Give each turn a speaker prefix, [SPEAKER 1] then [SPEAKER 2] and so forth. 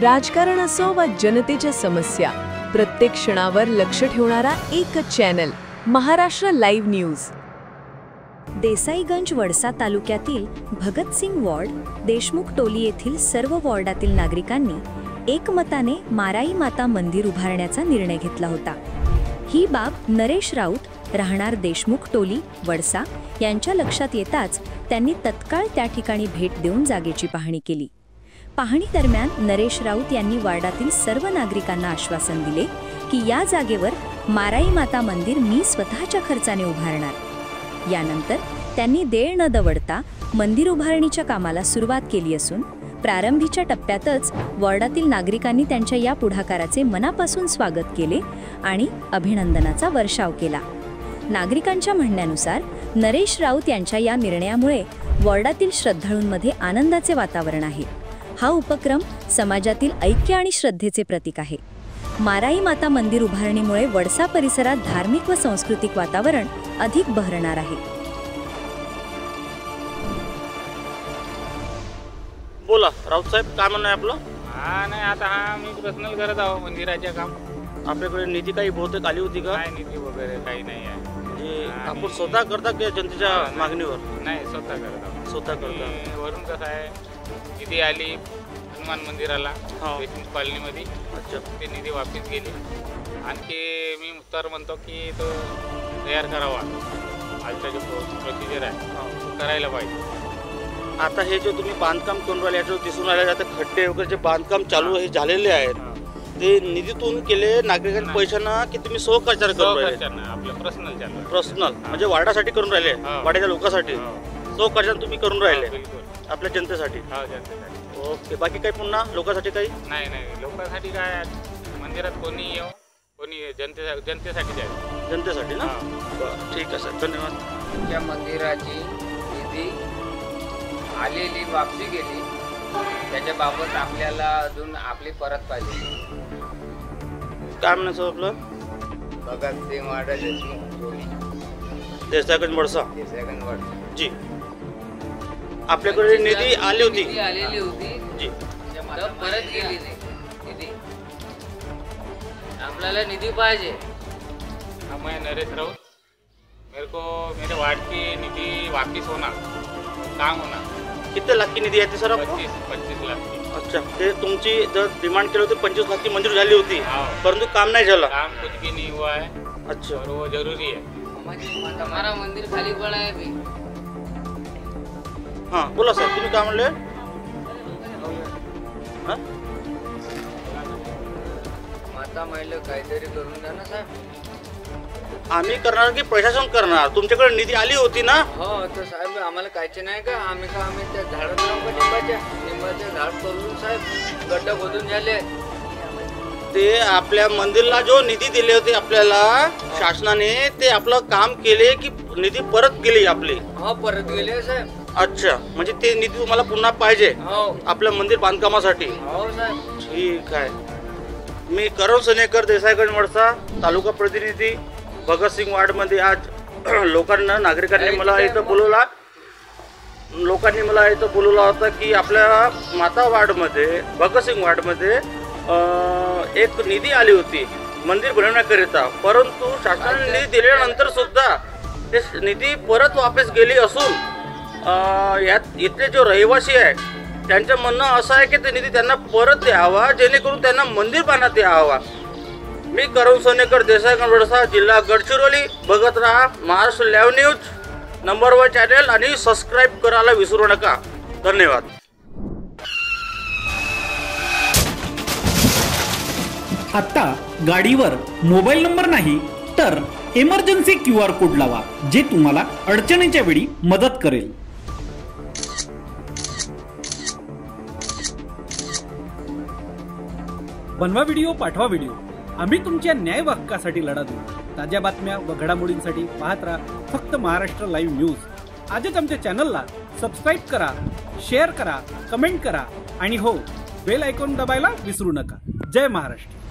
[SPEAKER 1] राजकारण असो वा जनतेच्या समस्या, प्रत्येक क्षणावर लक्ष ठेवणारा एकच channel, Maharashtra live news.
[SPEAKER 2] Desaiganj Wadsa तालुक्यातील भगतसिंग वॉर्ड, देशमुख टोली येथील सर्व वॉर्डातील नागरिकांनी एकमताने माराई माता मंदिर उभारण्याचा निर्णय घेतला होता। ही बाब नरेश राऊत, राहणार देशमुख टोली वडसा यांच्या लक्षात येताच त्यांनी तत्काळ त्या ठिकाणी भेट देऊन जागेची पाहणी केली। पाहणी दरम्यान नरेश राऊत यांनी वार्डातील सर्व नागरिकांना आश्वासन दिले की या जागेवर माराई माता मंदिर मी स्वतःच्या खर्चाने उभारणार। यानंतर त्यांनी देळ न दवडता मंदिर उभारणीच्या कामाला सुरुवात केली असून प्रारंभीच्या टप्प्यातच वॉर्डातील नागरिकांनी त्यांच्या या पुढाकाराचे मनापासून स्वागत केले आणि अभिनंदनाचा वर्षाव केला। नागरिकांच्या म्हणण्यानुसार नरेश राऊत यांच्या या निर्णयामुळे वॉर्डातील श्रद्धाळूंमध्ये आनंदाचे वातावरण आहे। हा उपक्रम समाजातील ऐक्य आणि श्रद्धेचे प्रतीक आहे। माराई माता मंदिर उभारणीमुळे वडसा परिसरात धार्मिक व सांस्कृतिक वातावरण अधिक बहरणार आहे।
[SPEAKER 3] बोला राऊत साहेब, काय म्हणणं आहे आपलं?
[SPEAKER 4] नाही, आता मी पर्सनल करत आहो मंदिराचे काम।
[SPEAKER 3] आपल्याकडे निधी काही बहुतेक आली होती का?
[SPEAKER 4] नाही, निधी वगैरे काही नाही आहे।
[SPEAKER 3] म्हणजे आपण स्वतः करता की जनतेच्या मागणीवर?
[SPEAKER 4] नाही, स्वतः करत आहो।
[SPEAKER 3] स्वतः करता।
[SPEAKER 4] वरून कसं आहे, निधी आली हनुमान मंदिराला देशमुख कॉलनीमध्ये। अच्छा, ते निधी वापस गेली। आणखी मी तर म्हणतो की तो तयार करावा, आजचा जो प्रोसिजर आहे करायला पाहिजे।
[SPEAKER 3] आता हे जो तुम्ही बांधकाम करून राहिले याच्यावर दिसून राहिले, आता खड्डे वगैरे जे बांधकाम चालू हे झालेले आहेत ते निधीतून केले नागरिकांच्या पैशांना की तुम्ही सहकार्य करून राहिले?
[SPEAKER 4] आपलं
[SPEAKER 3] पर्सनल म्हणजे वार्डासाठी करून राहिले, वाड्याच्या लोकांसाठी सहकार्य तुम्ही करून राहिले आपल्या जनतेसाठी? ओके, बाकी काही पुन्हा लोकांसाठी काही
[SPEAKER 4] नाही? नाही, लोकांसाठी काय, मंदिरात कोणी येऊ, कोणी जनतेसाठी जाईल,
[SPEAKER 3] जनतेसाठी ना? ठीक आहे सर, धन्यवाद।
[SPEAKER 5] त्या मंदिराची निधी आलेली वापसी गेली, त्याच्याबाबत आपल्याला अजून आपली परत पाहिजे।
[SPEAKER 3] काय म्हणायचं आपलं?
[SPEAKER 5] भगतसिंग वॉर्ड, देशमुख टोली,
[SPEAKER 3] देसाईगंज वडसा।
[SPEAKER 5] देसाईगंज वडसा
[SPEAKER 3] जी, आपल्याकडे निधी आलेली होती जी,
[SPEAKER 5] परत गेली नाही निधी, आपल्याला निधी पाहिजे।
[SPEAKER 4] मैं नरेश राउत, मेरे वार्ड की निधि वापिस होना, काम होना।
[SPEAKER 3] कितने लाख की निधी आहे सर आपको?
[SPEAKER 4] 25 लाख की। अच्छा,
[SPEAKER 3] ते तुमची जर डिमांड केली होती 25 लाख की मंजूर झाली होती, परंतु काम नहीं झाला?
[SPEAKER 4] काम कुछ भी नहीं हुआ है।
[SPEAKER 3] अच्छा,
[SPEAKER 4] और वो जरूरी है।
[SPEAKER 5] हमारा मंदिर खाली पड़ा है अभी।
[SPEAKER 3] हाँ बोला सर, तुम्ही काय म्हणले?
[SPEAKER 5] माता महिला काहीतरी करून द्या ना साहेब।
[SPEAKER 3] आम्ही करणार की प्रशासन करणार? तुमच्याकडे निधी आली होती ना?
[SPEAKER 5] हो, तर साहेब आम्हाला कायचे नाही का? आम्ही त्या झाडात निंबाचे झाड तोडून साहेब गड्डा खोदून झाले।
[SPEAKER 3] ते आपल्या मंदिरला जो निधी दिले होते आपल्याला शासनाने, ते आपलं काम केले की निधी परत गेली आपली?
[SPEAKER 5] हो, परत गेले साहेब।
[SPEAKER 3] अच्छा, म्हणजे ते निधी तुम्हाला पुन्हा पाहिजे आपल्या मंदिर बांधकामासाठी?
[SPEAKER 5] हो साहेब।
[SPEAKER 3] ठीक आहे, मी करण सनेकर, देसाईगंज वडसा, तालुका प्रतिनिधी, भगतसिंग वार्ड मध्ये आज नागरिकांनी मला इथं बोलवलं होतं की आपल्या माता वार्डमध्ये, भगतसिंग वार्डमध्ये एक निधी आली होती मंदिर बनवण्याकरिता, परंतु शासनाने निधी दिल्यानंतर सुद्धा ते निधी परत वापस गेली असून यात इथले जो रहिवासी आहे त्यांचं म्हणणं असं आहे की ते निधी त्यांना परत द्यावा, जेणेकरून त्यांना मंदिर बांधण्यात यावा। मी करण सोनेकर, देसाईगंज वडसा, जिल्हा गडचिरोली। बघत रहा Maharashtra live news, number 1 channel, आणि सबस्क्राईब करायला विसरू नका। धन्यवाद।
[SPEAKER 6] आता गाडीवर मोबाईल नंबर नाही तर इमर्जन्सी QR कोड लावा, जे तुम्हाला अडचणीच्या वेळी मदत करेल। बनवा व्हिडिओ, पाठवा व्हिडिओ, आम्ही तुमच्या न्याय हक्कासाठी लढा देऊ। ताज्या बातम्या व घडामोडींसाठी पाहत राहा फक्त महाराष्ट्र लाईव्ह न्यूज। आजच आमच्या चॅनलला सबस्क्राईब करा, शेअर करा, कमेंट करा आणि हो, बेल आयकॉन दबायला विसरू नका। जय महाराष्ट्र।